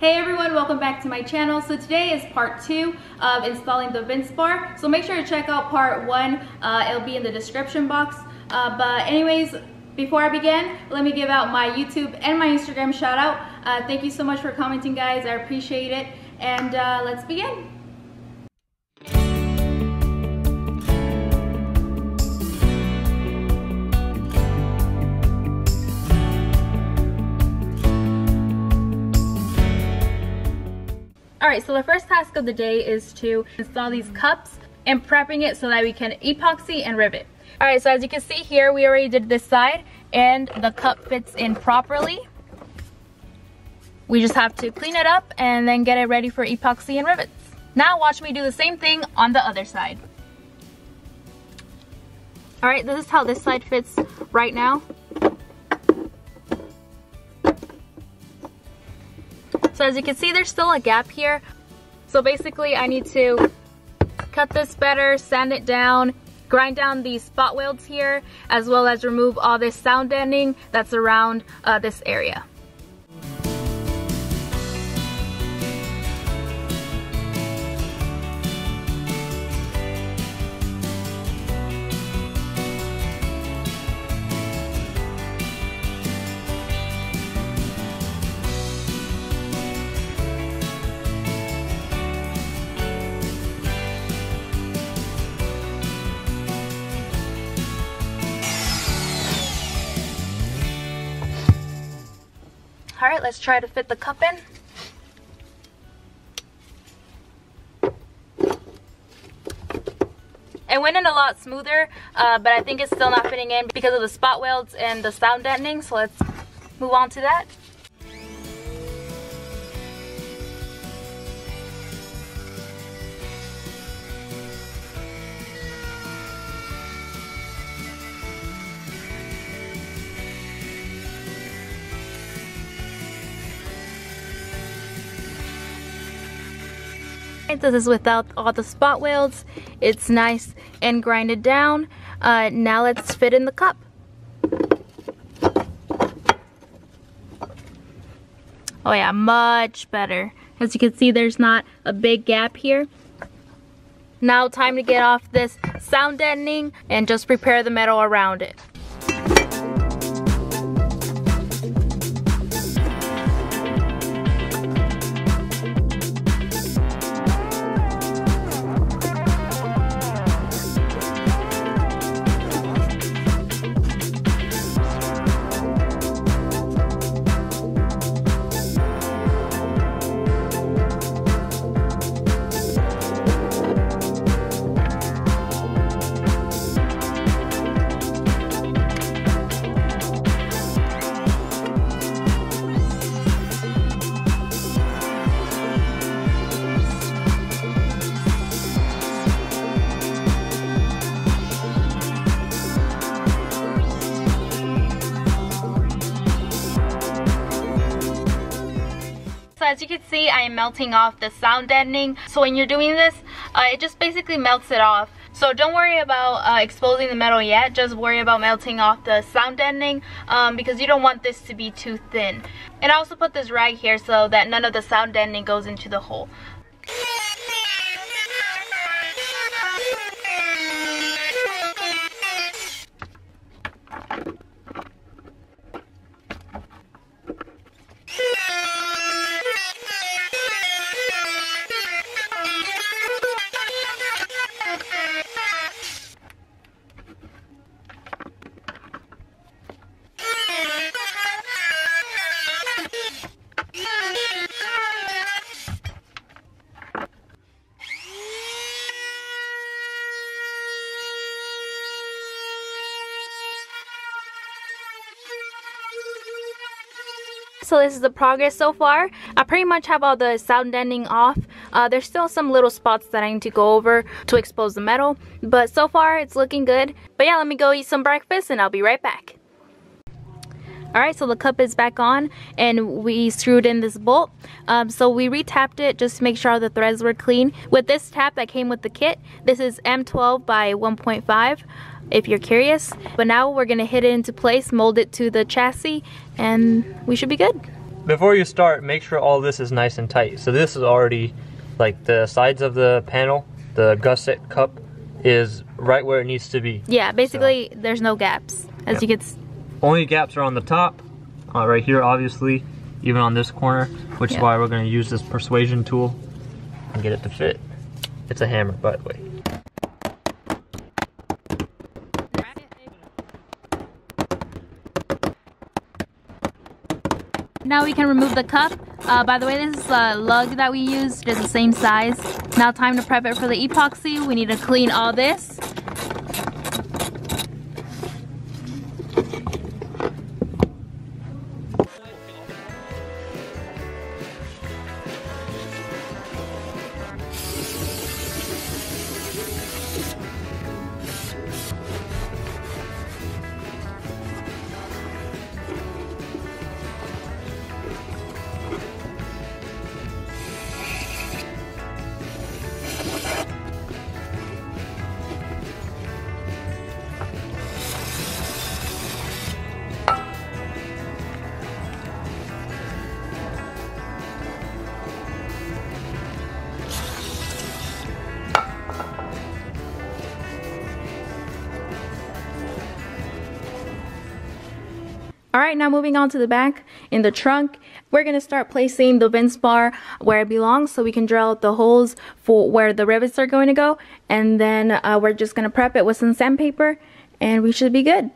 Hey everyone, welcome back to my channel. So today is part 2 of installing the Vince bar. So make sure to check out part 1. It'll be in the description box. But anyways, before I begin, let me give out my YouTube and my Instagram shout out. Thank you so much for commenting, guys. I appreciate it. And let's begin. Alright, so the first task of the day is to install these cups and prepping it so that we can epoxy and rivet. Alright, so as you can see here, we already did this side and the cup fits in properly. We just have to clean it up and then get it ready for epoxy and rivets. Now watch me do the same thing on the other side. Alright, this is how this side fits right now. So as you can see, there's still a gap here. So basically I need to cut this better, sand it down, grind down these spot welds here, as well as remove all this sound deadening that's around this area. Alright, let's try to fit the cup in. It went in a lot smoother, but I think it's still not fitting in because of the spot welds and the sound deadening, so let's move on to that. This is without all the spot welds. It's nice and grinded down. Now let's fit in the cup. Oh yeah, much better. As you can see, there's not a big gap here. Now time to get off this sound deadening and just prepare the metal around it. So as you can see, I am melting off the sound deadening. So when you're doing this, it just basically melts it off. So don't worry about exposing the metal yet, just worry about melting off the sound deadening because you don't want this to be too thin. And I also put this rag here so that none of the sound deadening goes into the hole. So this is the progress so far. I pretty much have all the sound deadening off. There's still some little spots that I need to go over to expose the metal, but so far it's looking good. But yeah, let me go eat some breakfast and I'll be right back. Alright, so the cup is back on and we screwed in this bolt. So we re-tapped it just to make sure all the threads were clean. With this tap that came with the kit, this is M12 by 1.5 if you're curious. But now we're going to hit it into place, mold it to the chassis, and we should be good. Before you start, make sure all this is nice and tight. So this is already, like, the sides of the panel, the gusset cup is right where it needs to be. Yeah, basically there's no gaps, as you can see. Only gaps are on the top, right here obviously, even on this corner, which is why we're going to use this persuasion tool and get it to fit. It's a hammer, by the way. Now we can remove the cup. By the way, this lug that we used is the same size. Now time to prep it for the epoxy. We need to clean all this. Alright, now moving on to the back. In the trunk, we're going to start placing the vent spar where it belongs so we can drill out the holes for where the rivets are going to go. And then we're just going to prep it with some sandpaper and we should be good.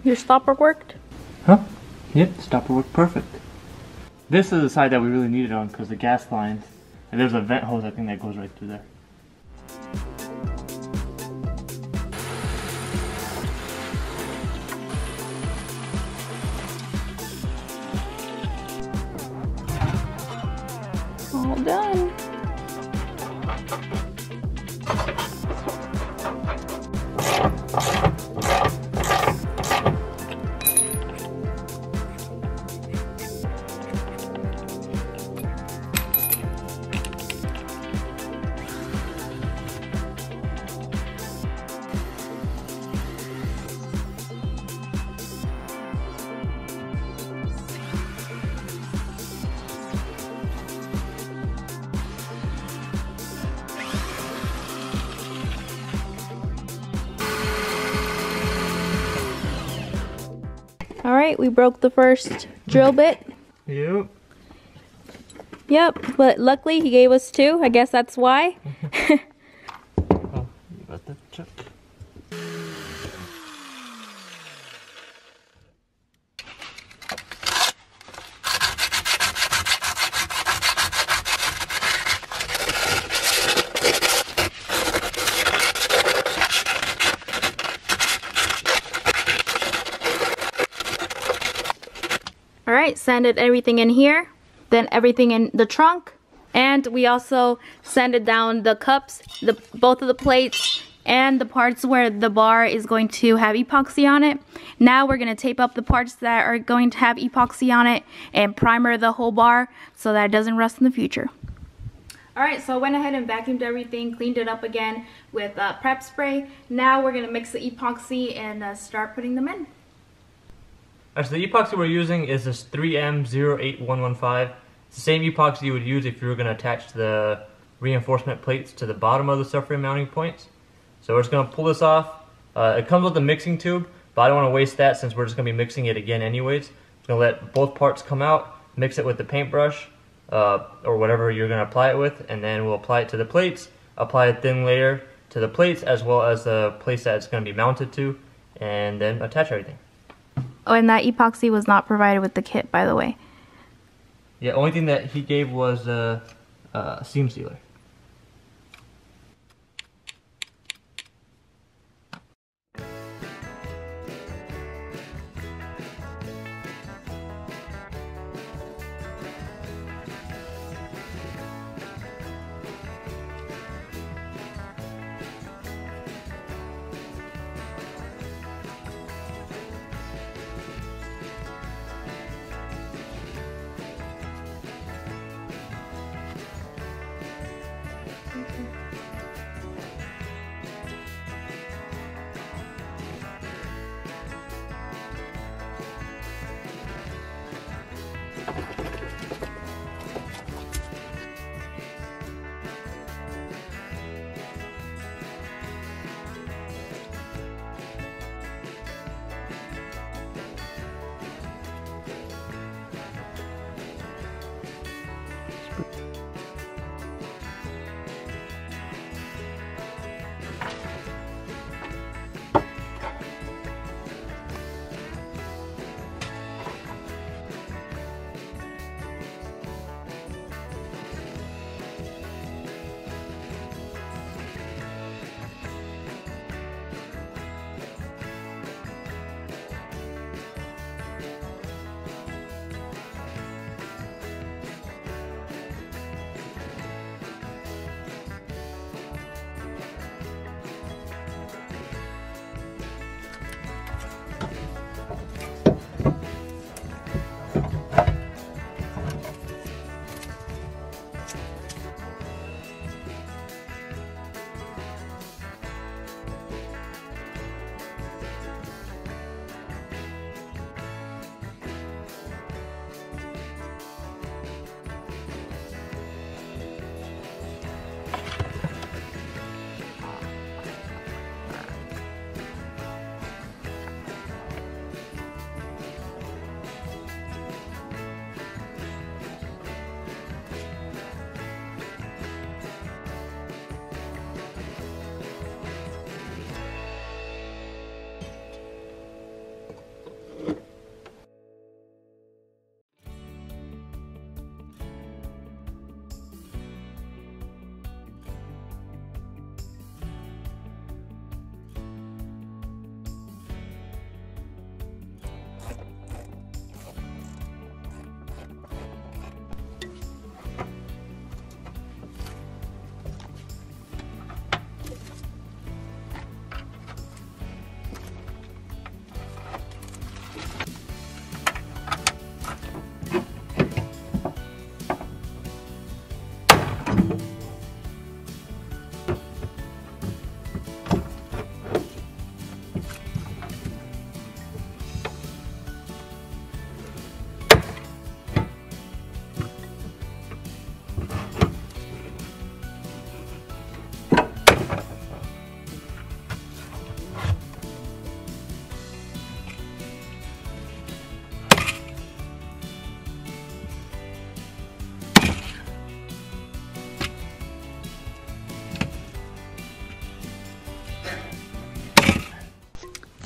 Your stopper worked? Huh? Yep, stopper worked perfect. This is the side that we really needed on because the gas lines, and there's a vent hose I think that goes right through there. All done. Alright, we broke the first drill bit. Yep. Yep, but luckily he gave us two. I guess that's why. Oh, you got the chuck. Alright, sanded everything in here, then everything in the trunk, and we also sanded down the cups, both of the plates, and the parts where the bar is going to have epoxy on it. Now we're going to tape up the parts that are going to have epoxy on it and primer the whole bar so that it doesn't rust in the future. Alright, so I went ahead and vacuumed everything, cleaned it up again with prep spray. Now we're going to mix the epoxy and start putting them in. Alright, so the epoxy we're using is this 3M08115. It's the same epoxy you would use if you were going to attach the reinforcement plates to the bottom of the subframe mounting points. So we're just going to pull this off. It comes with a mixing tube, but I don't want to waste that since we're just going to be mixing it again anyways. I'm going to let both parts come out, mix it with the paintbrush, or whatever you're going to apply it with, and then we'll apply it to the plates, apply a thin layer to the plates as well as the place that it's going to be mounted to, and then attach everything. Oh, and that epoxy was not provided with the kit, by the way. Yeah, only thing that he gave was seam sealer.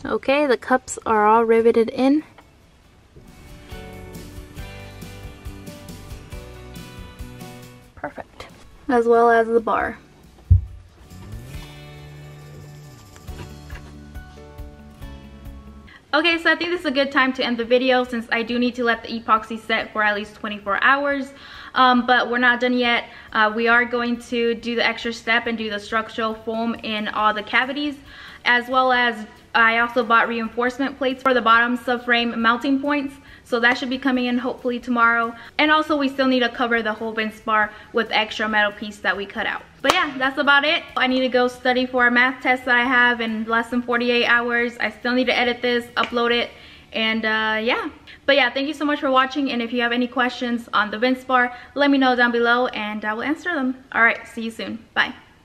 Okay, the cups are all riveted in. Perfect. As well as the bar. Okay, so I think this is a good time to end the video since I do need to let the epoxy set for at least 24 hours. But we're not done yet. We are going to do the extra step and do the structural foam in all the cavities, as well as I also bought reinforcement plates for the bottom subframe mounting points. So that should be coming in hopefully tomorrow. And also we still need to cover the whole vent spar with the extra metal piece that we cut out. But yeah, that's about it. I need to go study for a math test that I have in less than 48 hours. I still need to edit this, upload it, and yeah. But yeah, thank you so much for watching, and if you have any questions on the vent spar, let me know down below and I will answer them. Alright, see you soon. Bye.